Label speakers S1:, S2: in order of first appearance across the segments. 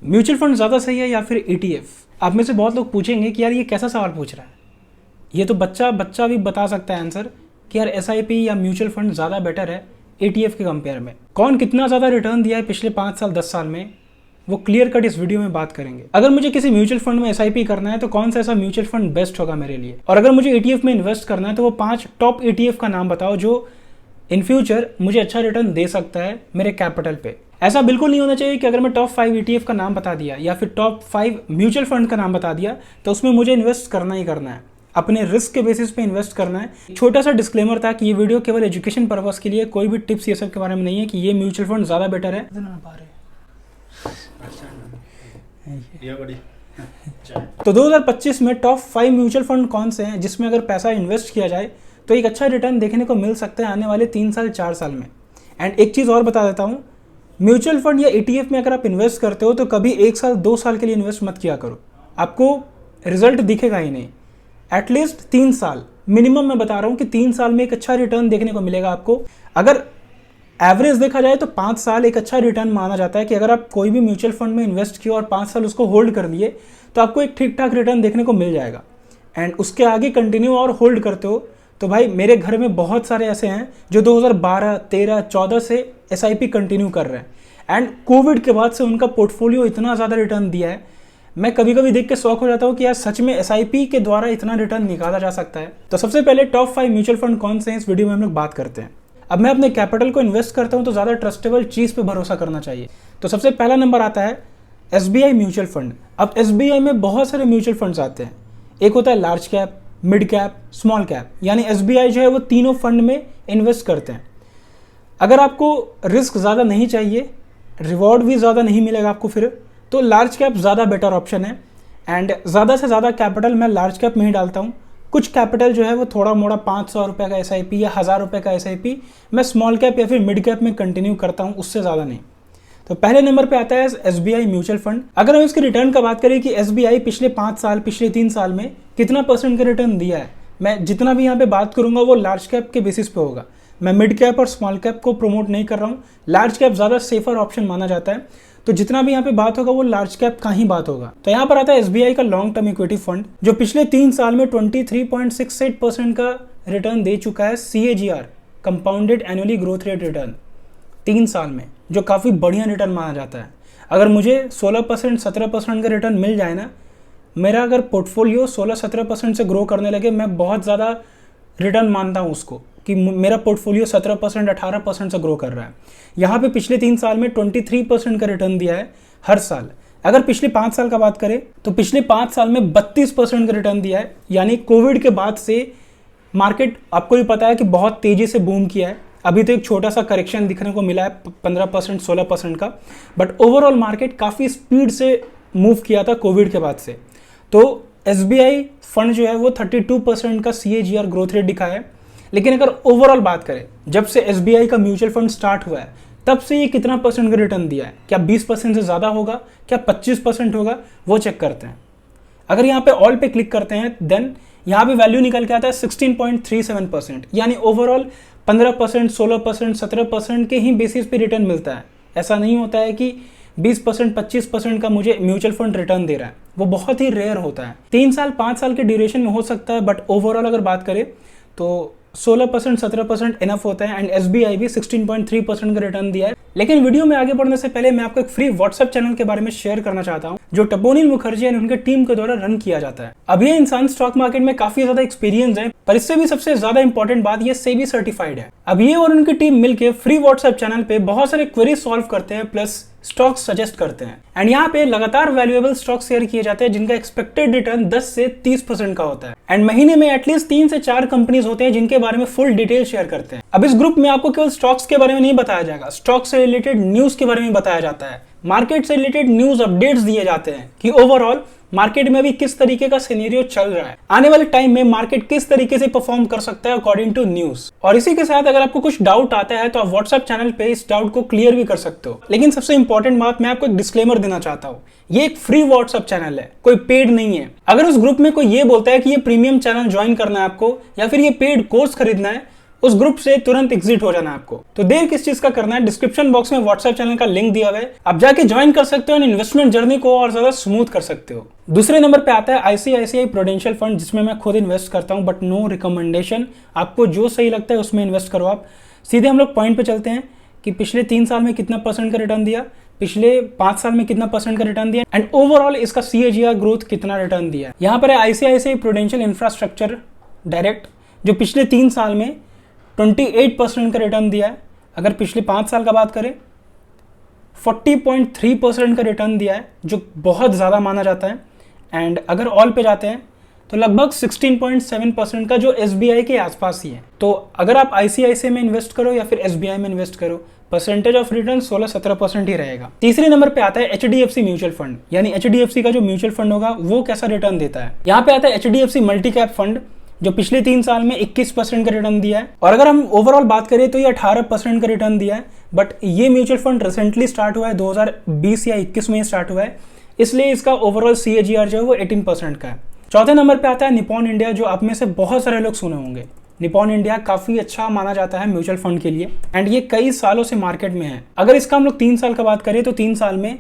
S1: Mutual fund ज़्यादा सही है या फिर ETF? आप में से बहुत लोग पूछेंगे कि यार ये कैसा सवाल पूछ रहा है, ये तो बच्चा भी बता सकता है आंसर कि यार SIP या म्यूचुअल फंड ज़्यादा बेटर है ETF के कंपेयर में। कौन कितना ज़्यादा रिटर्न दिया है पिछले 5 साल 10 साल में, वो क्लियर कट इस वीडियो में बात करेंगे। अगर मुझे किसी म्यूचुअल फंड में SIP करना है तो कौन सा ऐसा म्यूचुअल फंड बेस्ट होगा मेरे लिए, और अगर मुझे ETF में इन्वेस्ट करना है तो वो 5 टॉप ETF का नाम बताओ जो इन फ्यूचर मुझे अच्छा रिटर्न दे सकता है मेरे कैपिटल पे। ऐसा बिल्कुल नहीं होना चाहिए कि अगर मैं टॉप 5 ETF का नाम बता दिया या फिर टॉप 5 म्यूचुअल फंड का नाम बता दिया तो उसमें मुझे इन्वेस्ट करना ही करना है, अपने रिस्क के बेसिस पे इन्वेस्ट करना है। छोटा सा डिस्क्लेमर था कि ये वीडियो केवल एजुकेशन पर्पस के लिए, कोई भी टिप्स ये सब के बारे में नहीं है कि ये म्यूचुअल फंड ज़्यादा बेटर है। तो 2025 में टॉप 5 म्यूचुअल फंड कौन से हैं जिसमें अगर पैसा इन्वेस्ट किया जाए तो एक अच्छा रिटर्न देखने को मिल सकता है आने वाले 3 साल 4 साल में। एंड एक चीज़ और बता देता हूँ, म्यूचुअल फंड या ETF में अगर आप इन्वेस्ट करते हो तो कभी 1 साल 2 साल के लिए इन्वेस्ट मत किया करो, आपको रिजल्ट दिखेगा ही नहीं। एटलीस्ट 3 साल मिनिमम मैं बता रहा हूँ कि 3 साल में एक अच्छा रिटर्न देखने को मिलेगा आपको। अगर एवरेज देखा जाए तो 5 साल एक अच्छा रिटर्न माना जाता है कि अगर आप कोई भी म्यूचुअल फंड में इन्वेस्ट किया और 5 साल उसको होल्ड कर लिए तो आपको एक ठीक ठाक रिटर्न देखने को मिल जाएगा। एंड उसके आगे कंटिन्यू और होल्ड करते हो तो भाई मेरे घर में बहुत सारे ऐसे हैं जो 2012, 13, 14 से SIP कंटिन्यू कर रहे हैं एंड कोविड के बाद से उनका पोर्टफोलियो इतना ज़्यादा रिटर्न दिया है, मैं कभी कभी देख के शौक हो जाता हूँ कि यार सच में SIP के द्वारा इतना रिटर्न निकाला जा सकता है। तो सबसे पहले टॉप 5 म्यूचुअल फंड कौन से हैं इस वीडियो में हम लोग बात करते हैं। अब मैं अपने कैपिटल को इन्वेस्ट करता हूँ तो ज़्यादा ट्रस्टेबल चीज़ पे भरोसा करना चाहिए। तो सबसे पहला नंबर आता है SBI म्यूचुअल फंड। अब SBI में बहुत सारे म्यूचुअल फंड्स आते हैं, एक होता है large cap, mid cap, small cap, यानी SBI जो है वो तीनों फंड में इन्वेस्ट करते हैं। अगर आपको रिस्क ज़्यादा नहीं चाहिए, रिवॉर्ड भी ज़्यादा नहीं मिलेगा आपको फिर, तो लार्ज कैप ज़्यादा बेटर ऑप्शन है। एंड ज़्यादा से ज़्यादा कैपिटल मैं लार्ज कैप में ही डालता हूँ। कुछ कैपिटल जो है वो थोड़ा मोड़ा 500 रुपये का SIP या 1000 रुपये का SIP मैं स्मॉल कैप या फिर मिड कैप में कंटिन्यू करता हूँ, उससे ज़्यादा नहीं। तो पहले नंबर पे आता है SBI म्यूचुअल फंड। अगर हम इसके रिटर्न का बात करें कि SBI पिछले 5 साल, पिछले 3 साल में कितना % का रिटर्न दिया है, मैं जितना भी यहाँ पे बात करूँगा वो लार्ज कैप के बेसिस पे होगा। मैं मिड कैप और स्मॉल कैप को प्रमोट नहीं कर रहा हूँ, लार्ज कैप ज़्यादा सेफर ऑप्शन माना जाता है, तो जितना भी यहाँ पे बात होगा वो लार्ज कैप का ही बात होगा। तो यहाँ पर आता है SBI का लॉन्ग टर्म इक्विटी फंड जो पिछले 3 साल में 23.68% का रिटर्न दे चुका है, CAGR, compounded annually growth rate return 3 साल में, जो काफ़ी बढ़िया रिटर्न माना जाता है। अगर मुझे 16% 17% का रिटर्न मिल जाए ना, मेरा अगर पोर्टफोलियो 16-17% से ग्रो करने लगे, मैं बहुत ज़्यादा रिटर्न मानता हूँ उसको कि मेरा पोर्टफोलियो 17% 18% से ग्रो कर रहा है। यहाँ पे पिछले 3 साल में 23% का रिटर्न दिया है हर साल। अगर पिछले 5 साल का बात करें तो पिछले 5 साल में 32% का रिटर्न दिया है, यानी कोविड के बाद से मार्केट आपको भी पता है कि बहुत तेज़ी से बूम किया है। अभी तो एक छोटा सा करेक्शन दिखने को मिला है 15% 16% का, बट ओवरऑल मार्केट काफ़ी स्पीड से मूव किया था कोविड के बाद से। तो SBI फंड जो है वो 32% का CAGR ग्रोथ रेट दिखा है। लेकिन अगर ओवरऑल बात करें, जब से SBI का म्यूचुअल फंड स्टार्ट हुआ है तब से ये कितना % का रिटर्न दिया है, क्या 20% से ज़्यादा होगा, क्या 25% होगा, वो चेक करते हैं। अगर यहाँ पे ऑल पे क्लिक करते हैं देन यहाँ पे वैल्यू निकल के आता है 16.37%, यानी ओवरऑल 15%, 16%, 17% के ही बेसिस पे रिटर्न मिलता है। ऐसा नहीं होता है कि 20% 25% का मुझे म्यूचुअल फंड रिटर्न दे रहा है, वो बहुत ही रेयर होता है। 3 साल 5 साल के ड्यूरेशन में हो सकता है, बट ओवरऑल अगर बात करें तो 16% 17% इनफ होता है। एंड SBI भी 16.3% का रिटर्न दिया है। लेकिन वीडियो में आगे बढ़ने से पहले मैं आपको एक फ्री व्हाट्सएप चैनल के बारे में शेयर करना चाहता हूं जो टपोनिल मुखर्जी और उनके टीम के द्वारा रन किया जाता है। अब ये इंसान स्टॉक मार्केट में काफी ज्यादा एक्सपीरियंस है, पर इससे भी सबसे ज्यादा इंपॉर्टेंट बात ये सेबी सर्टिफाइड है। अब ये और उनकी टीम मिलकर फ्री व्हाट्सएप चैनल पे बहुत सारे क्वेरी सॉल्व करते हैं, प्लस स्टॉक सजेस्ट करते हैं। एंड यहाँ पे लगातार वैल्यूएबल स्टॉक शेयर किए जाते हैं जिनका एक्सपेक्टेड रिटर्न 10 से 30% का होता है। एंड महीने में एटलीस्ट 3 से 4 कंपनीज होते हैं जिनके बारे में फुल डिटेल शेयर करते हैं। अब इस ग्रुप में आपको केवल स्टॉक्स के बारे में नहीं बताया जाएगा, स्टॉक से रिलेटेड न्यूज के बारे में बताया जाता है, मार्केट से रिलेटेड न्यूज अपडेट्स दिए जाते हैं कि ओवरऑल मार्केट में भी किस तरीके का सिनेरियो चल रहा है, आने वाले टाइम में मार्केट किस तरीके से परफॉर्म कर सकता है अकॉर्डिंग टू न्यूज। और इसी के साथ अगर आपको कुछ डाउट आता है तो आप व्हाट्सएप चैनल पे इस डाउट को क्लियर भी कर सकते हो। लेकिन सबसे इंपॉर्टेंट बात, मैं आपको एक डिस्क्लेमर देना चाहता हूँ, ये एक फ्री व्हाट्सएप चैनल है, कोई पेड नहीं है। अगर उस ग्रुप में कोई ये बोलता है कि ये प्रीमियम चैनल ज्वाइन करना है आपको या फिर ये पेड कोर्स खरीदना है, उस ग्रुप से तुरंत एग्जिट हो जाना है आपको। तो देर किस चीज का करना है, डिस्क्रिप्शन बॉक्स में व्हाट्सएप चैनल का लिंक दिया हुआ है, आप जाके ज्वाइन कर सकते हो, इन्वेस्टमेंट जर्नी को और ज्यादा स्मूथ कर सकते हो। दूसरे नंबर पे आता है आईसीआईसीआई प्रूडेंशियल फंड, जिसमें मैं खुद इन्वेस्ट करता हूं, बट नो रिकमेंडेशन। आपको जो सही लगता है उसमें इन्वेस्ट करो। आप सीधे हम लोग पॉइंट पे चलते हैं कि पिछले 3 साल में कितना % का रिटर्न दिया, पिछले 5 साल में कितना % का रिटर्न दिया, एंड ओवरऑल इसका CAGR ग्रोथ कितना रिटर्न दिया। यहाँ पर है आईसीआईसीआई प्रूडेंशियल इंफ्रास्ट्रक्चर डायरेक्ट, जो पिछले 3 साल में 28% का रिटर्न दिया है। अगर पिछले 5 साल का बात करें 40.3% का रिटर्न दिया है, जो बहुत ज़्यादा माना जाता है। एंड अगर ऑल पे जाते हैं तो लगभग 16.7% का, जो SBI के आसपास ही है। तो अगर आप ICICI में इन्वेस्ट करो या फिर SBI में इन्वेस्ट करो, परसेंटेज ऑफ रिटर्न 16-17% ही रहेगा। तीसरे नंबर पे आता है HDFC म्यूचुअल फंड, यानी HDFC का जो म्यूचुअल फंड होगा वो कैसा रिटर्न देता है। यहाँ पे आता है HDFC मल्टी कैप फंड, जो पिछले 3 साल में 21% का रिटर्न दिया है। और अगर हम ओवरऑल बात करें तो ये 18% का रिटर्न दिया है। बट ये म्यूचुअल फंड रिसेंटली स्टार्ट हुआ है, 2020 या 21 में स्टार्ट हुआ है, इसलिए इसका ओवरऑल CAGR जो है वो 18% का है। चौथे नंबर पे आता है निपॉन इंडिया, जो आप में से बहुत सारे लोग सुने होंगे। निपॉन इंडिया काफ़ी अच्छा माना जाता है म्यूचुअल फंड के लिए, एंड ये कई सालों से मार्केट में है। अगर इसका हम लोग 3 साल का बात करें तो 3 साल में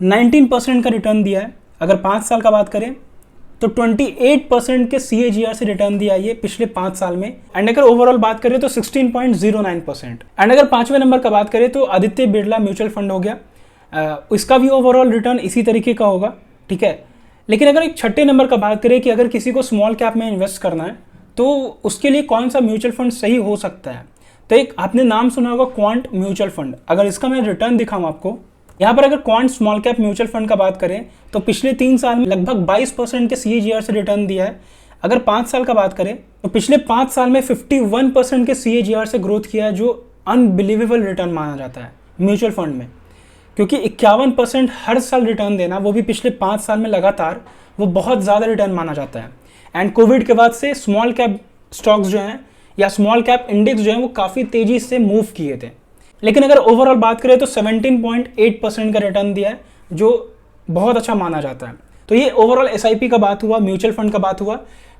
S1: 19% का रिटर्न दिया है। अगर 5 साल का बात करें तो 28% के CAGR से रिटर्न दिया ये पिछले 5 साल में। एंड अगर ओवरऑल बात करें तो 16.09%। एंड अगर 5वें नंबर का बात करें तो आदित्य बिरला म्यूचुअल फंड हो गया, इसका भी ओवरऑल रिटर्न इसी तरीके का होगा, ठीक है। लेकिन अगर एक 6ठे नंबर का बात करें कि अगर किसी को स्मॉल कैप में इन्वेस्ट करना है तो उसके लिए कौन सा म्यूचुअल फंड सही हो सकता है, तो एक आपने नाम सुना होगा क्वांट म्यूचुअल फंड। अगर इसका मैं रिटर्न दिखाऊं आपको, यहाँ पर अगर quant small cap mutual fund का बात करें तो पिछले 3 साल में लगभग 22% के CAGR से रिटर्न दिया है। अगर 5 साल का बात करें तो पिछले 5 साल में 51% के CAGR से ग्रोथ किया है, जो अनबिलीवेबल रिटर्न माना जाता है म्यूचुअल फंड में, क्योंकि 51% हर साल रिटर्न देना, वो भी पिछले 5 साल में लगातार, वो बहुत ज़्यादा रिटर्न माना जाता है। एंड कोविड के बाद से स्मॉल कैप स्टॉक्स जो हैं या स्मॉल कैप इंडेक्स जो हैं वो काफ़ी तेज़ी से मूव किए थे। लेकिन अगर ओवरऑल बात करें तो 17.8% का रिटर्न दिया है, जो बहुत अच्छा माना जाता है। तो ये ओवरऑल SIP का बात हुआ, म्यूचुअल फंड का बात हुआ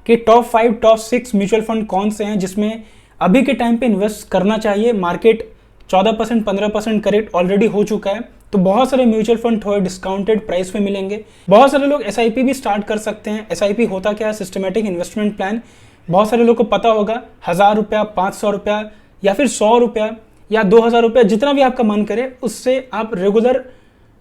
S1: कि टॉप 5 टॉप 6 म्यूचुअल फंड कौन से हैं जिसमें अभी के टाइम पे इन्वेस्ट करना चाहिए। मार्केट 14% 15% करेक्ट ऑलरेडी हो चुका है, तो बहुत सारे म्यूचुअल फंड थोड़े डिस्काउंटेड प्राइस पे मिलेंगे। बहुत सारे लोग SIP भी स्टार्ट कर सकते हैं। SIP होता क्या है, सिस्टमेटिक इन्वेस्टमेंट प्लान। बहुत सारे लोग को पता होगा, 1000 रुपया, 500 रुपया या फिर 100 रुपया या 2000 रुपया, जितना भी आपका मन करे उससे आप रेगुलर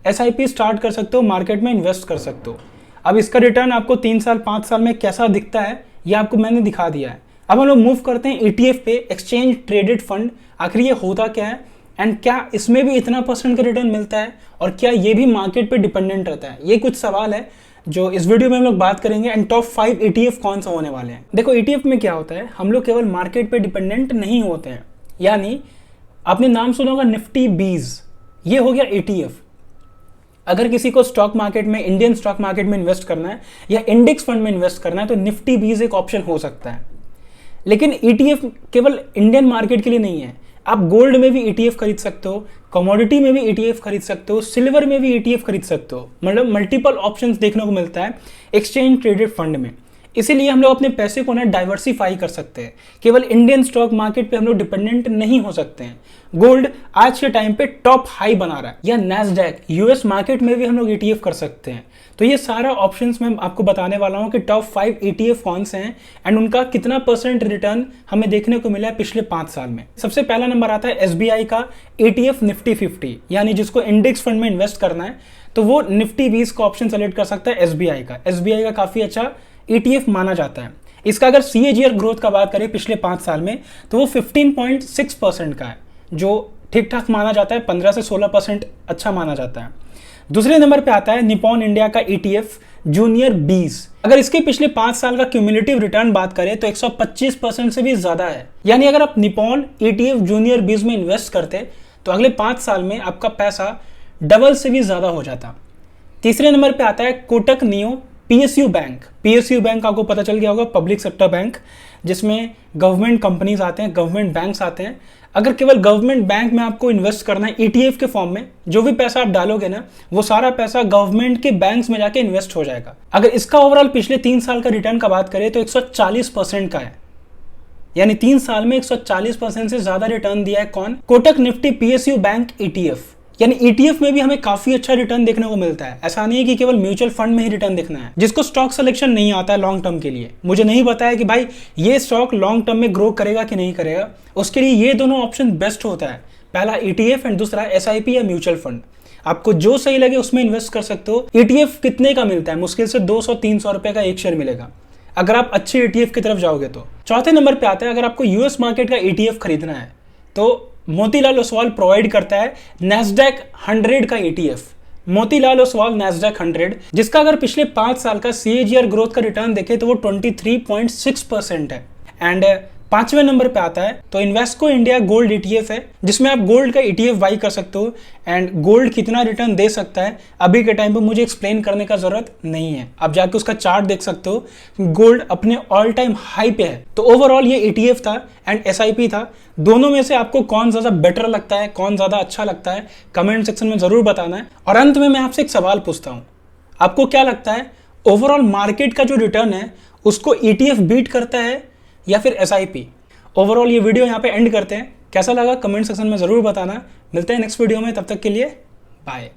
S1: SIP स्टार्ट कर सकते हो, मार्केट में इन्वेस्ट कर सकते हो। अब इसका रिटर्न आपको 3 साल 5 साल में कैसा दिखता है ये आपको मैंने दिखा दिया है। अब हम लोग मूव करते हैं ETF पे, एक्सचेंज ट्रेडेड फंड। आखिर ये होता क्या है एंड क्या इसमें भी इतना % का रिटर्न मिलता है, और क्या ये भी मार्केट पे डिपेंडेंट रहता है, ये कुछ सवाल है जो इस वीडियो में हम लोग बात करेंगे। एंड टॉप 5 ETF कौन सा होने वाले हैं। देखो ETF में क्या होता है, हम लोग केवल मार्केट पे डिपेंडेंट नहीं होते हैं। यानी आपने नाम सुना होगा निफ्टी 20, ये हो गया ETF। अगर किसी को स्टॉक मार्केट में, इंडियन स्टॉक मार्केट में इन्वेस्ट करना है या इंडेक्स फंड में इन्वेस्ट करना है तो निफ्टी 20 एक ऑप्शन हो सकता है। लेकिन ETF केवल इंडियन मार्केट के लिए नहीं है। आप गोल्ड में भी ETF खरीद सकते हो, कमोडिटी में भी ETF खरीद सकते हो, सिल्वर में भी ETF खरीद सकते हो। मतलब मल्टीपल ऑप्शंस देखने को मिलता है एक्सचेंज ट्रेडेड फंड में। इसीलिए हम लोग अपने पैसे को ना डाइवर्सिफाई कर सकते हैं। केवल इंडियन स्टॉक मार्केट पे हम लोग डिपेंडेंट नहीं हो सकते हैं। गोल्ड आज के टाइम पे टॉप हाई बना रहा है, या नैस्डैक US मार्केट में भी हम लोग ETF कर सकते हैं। तो ये सारा ऑप्शंस मैं आपको बताने वाला हूँ कि टॉप 5 ETF कौन से हैं एंड उनका कितना % रिटर्न हमें देखने को मिला है पिछले 5 साल में। सबसे पहला नंबर आता है SBI का ETF निफ्टी 50, यानी जिसको इंडेक्स फंड में इन्वेस्ट करना है तो वो निफ्टी 20 का ऑप्शन सेलेक्ट कर सकता है। SBI का काफ़ी अच्छा ETF माना जाता है। इसका अगर CAGR ग्रोथ का बात करें पिछले 5 साल में तो वो 15.6% का है, जो ठीक ठाक माना जाता है। 15 से 16% अच्छा माना जाता है। दूसरे नंबर पे आता है निपॉन इंडिया का ETF जूनियर 20। अगर इसके पिछले 5 साल का क्यूमुलेटिव रिटर्न बात करें तो 125% से भी ज्यादा है। यानी अगर आप निपॉन ETF जूनियर 20 में इन्वेस्ट करते तो अगले 5 साल में आपका पैसा डबल से भी ज्यादा हो जाता। तीसरे नंबर पे आता है कोटक नियो PSU बैंक आपको पता चल गया होगा, पब्लिक सेक्टर बैंक, जिसमें गवर्नमेंट कंपनीज आते हैं, गवर्नमेंट बैंक्स आते हैं। अगर केवल गवर्नमेंट बैंक में आपको इन्वेस्ट करना है ETF के फॉर्म में, जो भी पैसा आप डालोगे ना वो सारा पैसा गवर्नमेंट के बैंक्स में जाके इन्वेस्ट हो जाएगा। अगर इसका ओवरऑल पिछले 3 साल का रिटर्न का बात करें तो 140% का है। यानी 3 साल में 140% से ज्यादा रिटर्न दिया है। कौन? Kotak Nifty PSU bank ETF। यानी ETF में भी हमें काफी अच्छा रिटर्न देखने को मिलता है। ऐसा नहीं है कि केवल म्यूचुअल फंड में ही रिटर्न देखना है। जिसको स्टॉक सिलेक्शन नहीं आता है लॉन्ग टर्म के लिए, मुझे नहीं पता है कि भाई ये स्टॉक लॉन्ग टर्म में ग्रो करेगा कि नहीं करेगा, उसके लिए ये दोनों ऑप्शन बेस्ट होता है। पहला ETF एंड दूसरा SIP या म्यूचुअल फंड। आपको जो सही लगे उसमें इन्वेस्ट कर सकते हो। ETF कितने का मिलता है? मुश्किल से 200-300 रुपए का एक शेयर मिलेगा अगर आप अच्छे ETF की तरफ जाओगे तो। चौथे नंबर पे आता है, अगर आपको US मार्केट का ETF खरीदना है तो मोतीलाल ओसवाल प्रोवाइड करता है नैस्डैक 100 का ETF। मोतीलाल ओसवाल नैस्डैक 100, जिसका अगर पिछले 5 साल का CAGR ग्रोथ का रिटर्न देखें तो वो 23.6% है। एंड 5वें नंबर पे आता है तो इन्वेस्को इंडिया गोल्ड ETF है, जिसमें आप गोल्ड का ETF बाई कर सकते हो। एंड गोल्ड कितना रिटर्न दे सकता है अभी के टाइम पे मुझे एक्सप्लेन करने का जरूरत नहीं है, आप जाके उसका चार्ट देख सकते हो। गोल्ड अपने ऑल टाइम हाई पे है। तो ओवरऑल ये ETF था एंड SIP था। दोनों में से आपको कौन ज्यादा बेटर लगता है, कौन ज्यादा अच्छा लगता है, कमेंट सेक्शन में जरूर बताना है। और अंत में मैं आपसे एक सवाल पूछता हूँ, आपको क्या लगता है ओवरऑल मार्केट का जो रिटर्न है उसको ETF बीट करता है या फिर SIP? ओवरऑल ये वीडियो यहाँ पे एंड करते हैं। कैसा लगा कमेंट सेक्शन में जरूर बताना। मिलते हैं नेक्स्ट वीडियो में, तब तक के लिए बाय।